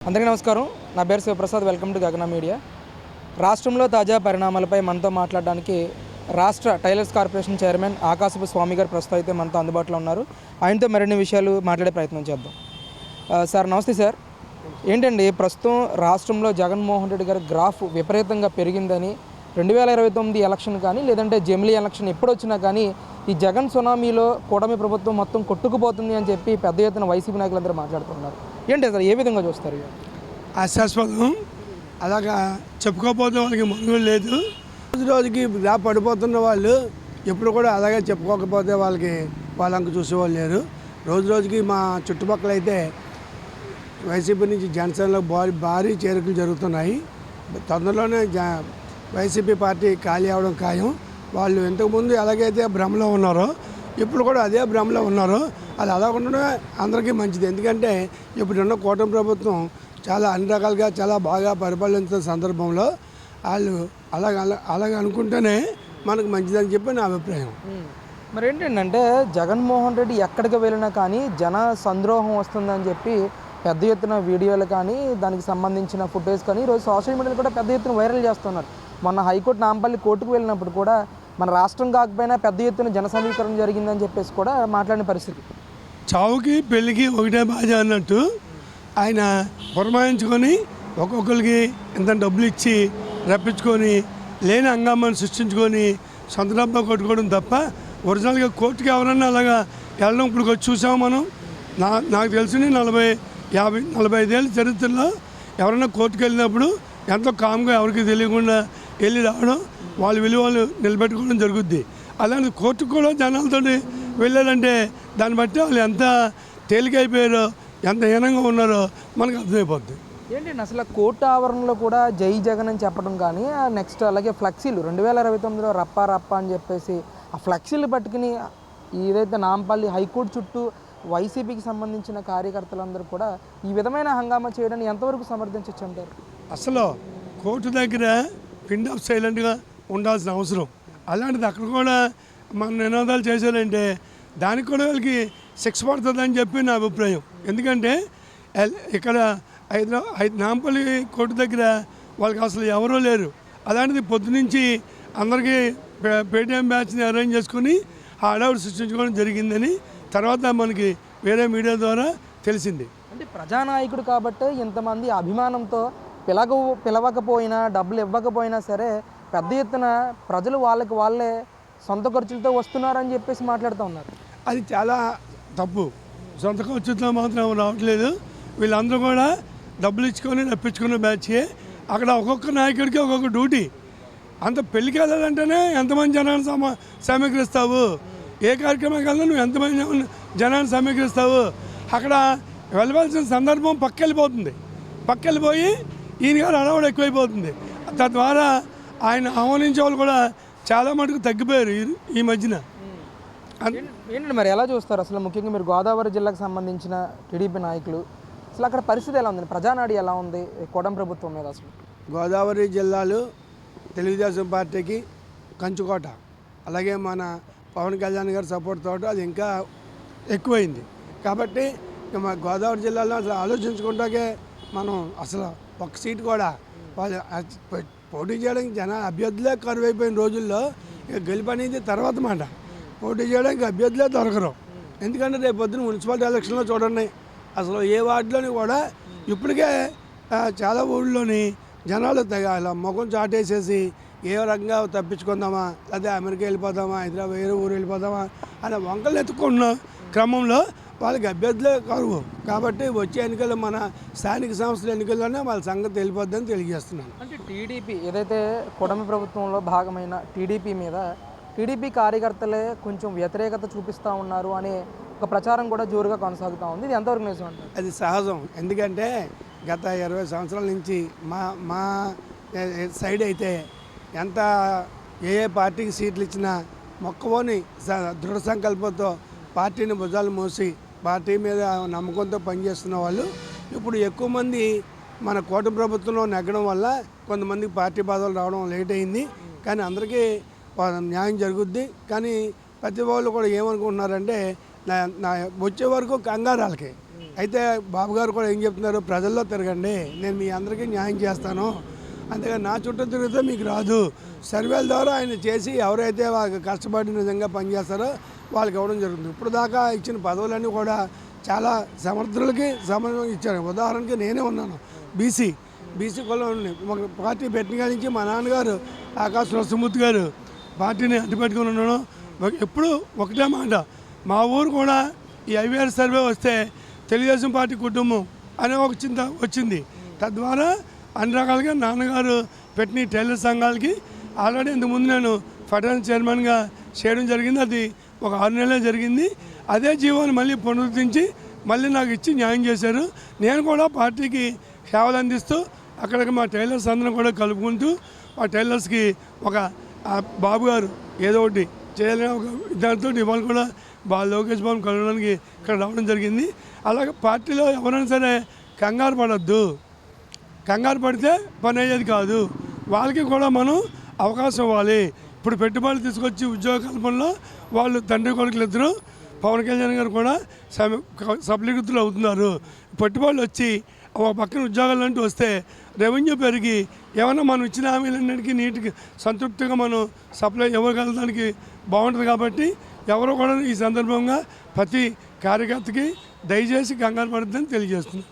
అందరికీ నమస్కారం. నా పేరు శివప్రసాద్. వెల్కమ్ టు గగన మీడియా. రాష్ట్రంలో తాజా పరిణామాలపై మనతో మాట్లాడడానికి రాష్ట్ర టైలర్స్ కార్పొరేషన్ చైర్మన్ ఆకాశపు స్వామి గారు ప్రస్తుతం అయితే మనతో అందుబాటులో ఉన్నారు. ఆయనతో మరిన్ని విషయాలు మాట్లాడే ప్రయత్నం చేద్దాం. సార్ నమస్తే సార్. ఏంటండి ప్రస్తుతం రాష్ట్రంలో జగన్మోహన్ రెడ్డి గారి గ్రాఫ్ విపరీతంగా పెరిగిందని 2029 ఎలక్షన్ కానీ లేదంటే జమిలీ ఎలక్షన్ ఎప్పుడు వచ్చినా కానీ ఈ జగన్ సునామీలో కూటమి ప్రభుత్వం మొత్తం కొట్టుకుపోతుంది అని చెప్పి పెద్ద ఎత్తున వైసీపీ నాయకులందరూ మాట్లాడుతున్నారు. ఏంటి సార్ ఏ విధంగా చూస్తారు? ఆశాస్పదం. అలాగా చెప్పుకోకపోతే వాళ్ళకి మనుగోలు లేదు. రోజు రోజుకి ఇలా పడిపోతున్న వాళ్ళు ఎప్పుడు కూడా అలాగే చెప్పుకోకపోతే వాళ్ళంక చూసేవాళ్ళు లేరు. రోజు రోజుకి మా చుట్టుపక్కల అయితే వైసీపీ నుంచి జనసేనలో భారీ చేరికలు జరుగుతున్నాయి. తొందరలోనే వైసీపీ పార్టీ ఖాళీ అవడం ఖాయం. వాళ్ళు ఇంతకుముందు ఎలాగైతే భ్రమలో ఉన్నారో ఇప్పుడు కూడా అదే భ్రమలో ఉన్నారు. అది అలా ఉండడమే అందరికీ మంచిది. ఎందుకంటే ఇప్పుడున్న కూటమి ప్రభుత్వం చాలా అన్ని రకాలుగా చాలా బాగా పరిపాలించిన సందర్భంలో వాళ్ళు అలాగ అనుకుంటేనే మనకు మంచిదని చెప్పి నా అభిప్రాయం. మరి ఏంటంటే జగన్మోహన్ రెడ్డి ఎక్కడికి వెళ్ళినా కానీ జన సంద్రోహం వస్తుందని చెప్పి పెద్ద ఎత్తున వీడియోలు కానీ దానికి సంబంధించిన ఫుటేజ్ కానీ ఈరోజు సోషల్ మీడియాలో కూడా పెద్ద ఎత్తున వైరల్ చేస్తున్నారు. మొన్న హైకోర్టు నాంపల్లి కోర్టుకు వెళ్ళినప్పుడు కూడా మన రాష్ట్రం కాకపోయినా పెద్ద ఎత్తున జన సమీకరణ జరిగిందని చెప్పేసి కూడా మాట్లాడిన పరిస్థితి. చావుకి పెళ్ళికి ఒకటే బాధ అన్నట్టు ఆయన పురమాయించుకొని ఒక్కొక్కరికి ఎంత డబ్బులు ఇచ్చి రప్పించుకొని లేని హంగామాన్ని సృష్టించుకొని సొంత డబ్బా కొట్టుకోవడం తప్ప ఒరిజినల్గా కోర్టుకి ఎవరన్నా అలాగా వెళ్ళడం ఇప్పుడు వచ్చి చూసాము మనం. నాకు తెలిసి 40-45 ఏళ్ళ చరిత్రలో ఎవరైనా కోర్టుకు వెళ్ళినప్పుడు ఎంతో కామ్గా ఎవరికి తెలియకుండా వెళ్ళి రావడం వాళ్ళ విలువలు నిలబెట్టుకోవడం జరుగుద్ది. అలాంటి కోర్టుకు కూడా జనాలతో వెళ్ళారంటే దాన్ని బట్టి వాళ్ళు ఎంత తేలికైపోయారో ఎంత హీనంగా ఉన్నారో మనకు అర్థమైపోద్ది. ఏంటండి అసలు కోర్టు ఆవరణలో కూడా జై జగన్ అని చెప్పడం కానీ నెక్స్ట్ అలాగే ఫ్లెక్సీలు 2029లో రప్ప అని చెప్పేసి ఆ ఫ్లెక్సీలు పట్టుకుని ఏదైతే నాంపల్లి హైకోర్టు చుట్టూ వైసీపీకి సంబంధించిన కార్యకర్తలందరూ కూడా ఈ విధమైన హంగామా చేయడాన్ని ఎంతవరకు సమర్థించవచ్చు అంటారు? అసలు కోర్టు దగ్గర పిండ్ ఆఫ్ సైలెంట్గా ఉండాల్సిన అవసరం. అలాంటిది అక్కడ కూడా మన నినాదాలు చేశారంటే దానికి కూడా వాళ్ళకి శిక్ష పడుతుందని చెప్పి నా అభిప్రాయం. ఎందుకంటే ఇక్కడ నాంపల్లి కోర్టు దగ్గర వాళ్ళకి అసలు ఎవరూ లేరు. అలాంటిది పొద్దునుంచి అందరికీ పేటీఎం బ్యాచ్ని అరేంజ్ చేసుకుని ఆ అడవుడు సృష్టించుకోవడం జరిగిందని తర్వాత మనకి వేరే మీడియా ద్వారా తెలిసింది. అంటే ప్రజానాయకుడు కాబట్టి ఇంతమంది అభిమానంతో పిలవకపోయినా డబ్బులు ఇవ్వకపోయినా సరే పెద్ద ఎత్తున ప్రజలు వాళ్ళే సొంత ఖర్చులతో వస్తున్నారని చెప్పేసి మాట్లాడుతూ ఉన్నారు. అది చాలా తప్పు. సొంత ఖర్చులతో మాత్రం రావట్లేదు. వీళ్ళందరూ కూడా డబ్బులు ఇచ్చుకొని రప్పించుకున్న బ్యాచే. అక్కడ ఒక్కొక్క నాయకుడికి ఒక్కొక్క డ్యూటీ. అంత పెళ్ళికి వెళ్ళాలంటేనే ఎంతమంది జనాన్ని సమీకరిస్తావు, ఏ కార్యక్రమానికి వెళ్ళినా నువ్వు ఎంతమంది జనాన్ని సమీకరిస్తావు. అక్కడ వెళ్ళవలసిన సందర్భం పక్కెళ్ళిపోయి ఈయన గారు అడవుడు ఎక్కువైపోతుంది. తద్వారా ఆయన ఆహ్వానించే వాళ్ళు కూడా చాలా మటుకు తగ్గిపోయారు ఈ మధ్యన. ఏంటంటే మరి ఎలా చూస్తారు అసలు? ముఖ్యంగా మీరు గోదావరి జిల్లాకు సంబంధించిన టీడీపీ నాయకులు అసలు అక్కడ పరిస్థితి ఎలా ఉంది? ప్రజానాడి ఎలా ఉంది కూటమి ప్రభుత్వం మీద? అసలు గోదావరి జిల్లాలో తెలుగుదేశం పార్టీకి కంచుకోట. అలాగే మన పవన్ కళ్యాణ్ గారి సపోర్ట్ తోట అది ఇంకా ఎక్కువైంది. కాబట్టి మా గోదావరి జిల్లాలో అసలు ఆలోచించుకుంటాకే మనం అసలు ఒక్క సీటు కూడా పోటీ చేయడానికి అభ్యర్థులే కరువైపోయిన రోజుల్లో ఇక గెలుపు అనేది తర్వాత మాట. పోటీ చేయడానికి అభ్యర్థులే దొరకరు. ఎందుకంటే రేపు పొద్దున మున్సిపాలిటీ ఎలక్షన్లో చూడండి, అసలు ఏ వార్డులోని కూడా ఇప్పటికే చాలా ఊళ్ళోని జనాలు అలా ముఖం చాటేసేసి ఏ రకంగా తప్పించుకుందామా, లేదా అమెరికా వెళ్ళిపోదామా, హైదరాబాద్ వేరే ఊరు వెళ్ళిపోదామా అనే వంకలు ఎత్తుకున్న క్రమంలో వాళ్ళకి అభ్యర్థులే కరువు. కాబట్టి వచ్చే ఎన్నికల్లో మన స్థానిక సంస్థల ఎన్నికల్లోనే వాళ్ళ సంగతి వెళ్ళిపోద్దని తెలియజేస్తున్నాను. అంటే టీడీపీ ఏదైతే కూటమి ప్రభుత్వంలో భాగమైన టీడీపీ మీద టీడీపీ కార్యకర్తలే కొంచెం వ్యతిరేకత చూపిస్తూ ఉన్నారు అనే ఒక ప్రచారం కూడా జోరుగా కొనసాగుతూ ఉంది. ఇది ఎంతవరకు నిజం అంటారు? అది సహజం. ఎందుకంటే గత 20 సంవత్సరాల నుంచి మా సైడ్ అయితే ఎంత ఏ పార్టీకి సీట్లు ఇచ్చినా మొక్కవోని దృఢ సంకల్పంతో పార్టీని భుజాలు మోసి పార్టీ మీద నమ్మకంతో పనిచేస్తున్న వాళ్ళు ఇప్పుడు ఎక్కువ మంది మన కూటమి ప్రభుత్వంలో నెగ్గడం వల్ల కొంతమందికి పార్టీ పదవులు రావడం లేట్ అయింది. కానీ అందరికీ న్యాయం జరుగుద్ది. కానీ ప్రతి వాళ్ళు కూడా ఏమనుకుంటున్నారంటే వచ్చే వరకు కంగారాలకి అయితే బాబు గారు కూడా ఏం చెప్తున్నారు, ప్రజల్లో తిరగండి, నేను మీ అందరికీ న్యాయం చేస్తాను, అంతేగాని నా చుట్టూ తిరిగితే మీకు రాదు. సర్వేల ద్వారా ఆయన చేసి ఎవరైతే వాళ్ళకి కష్టపడి నిజంగా పనిచేస్తారో వాళ్ళకి ఇవ్వడం జరుగుతుంది. ఇప్పుడు దాకా ఇచ్చిన పదవులన్నీ కూడా చాలా సమర్థులకి సంబంధం ఇచ్చారు. ఉదాహరణకి నేనే ఉన్నాను, బీసీ కులం. ఒక పార్టీ పెట్టిన కాడి నుంచి మా నాన్నగారు ఆకాశ్ నరసింహమూర్తి గారు పార్టీని అడ్డుపెట్టుకుని ఉన్నాను. ఎప్పుడు ఒకటే మాట, మా ఊరు కూడా ఈ ఐవీఆర్ సర్వే వస్తే తెలుగుదేశం పార్టీ కుటుంబం అనే ఒక చింత వచ్చింది. తద్వారా అన్ని రకాలుగా నాన్నగారు పెట్టిన టైలర్ సంఘాలకి ఆల్రెడీ ఇంతకుముందు నేను ఫెడరేషన్ చైర్మన్గా చేయడం జరిగింది. అది ఒక 6 నెలలే జరిగింది. అదే జీవోని మళ్ళీ పునరుద్ధరించి మళ్ళీ నాకు ఇచ్చి న్యాయం చేశారు. నేను కూడా పార్టీకి సేవలు అందిస్తూ అక్కడికి మా టైలర్స్ అందరం కూడా కలుపుకుంటూ ఆ టైలర్స్కి ఒక బాబు గారు ఏదో ఒకటి చేయాలని ఒక దాంతో ఇవాళ కూడా లోకేష్ బాబుని కలవడానికి ఇక్కడ రావడం జరిగింది. అలాగే పార్టీలో ఎవరైనా సరే కంగారు పడద్దు, కంగారు పడితే పని అయ్యేది కాదు. వాళ్ళకి కూడా మనం అవకాశం ఇవ్వాలి. ఇప్పుడు పెట్టుబడులు తీసుకొచ్చి ఉద్యోగ కల్పనలో వాళ్ళు తండ్రి కొడుకులు ఇద్దరు పవన్ కళ్యాణ్ గారు కూడా సఫలీకృతులు అవుతున్నారు. పెట్టుబడులు వచ్చి ఒక పక్కన ఉద్యోగాలు అంటూ వస్తే రెవెన్యూ పెరిగి ఏమన్నా మనం ఇచ్చిన హామీలన్నిటికీ నీటికి సంతృప్తిగా మనం సప్లై ఇవ్వగలడానికి బాగుంటుంది. కాబట్టి ఎవరో కూడా ఈ సందర్భంగా ప్రతి కార్యకర్తకి దయచేసి కంగారు పడద్దని తెలియజేస్తున్నాం.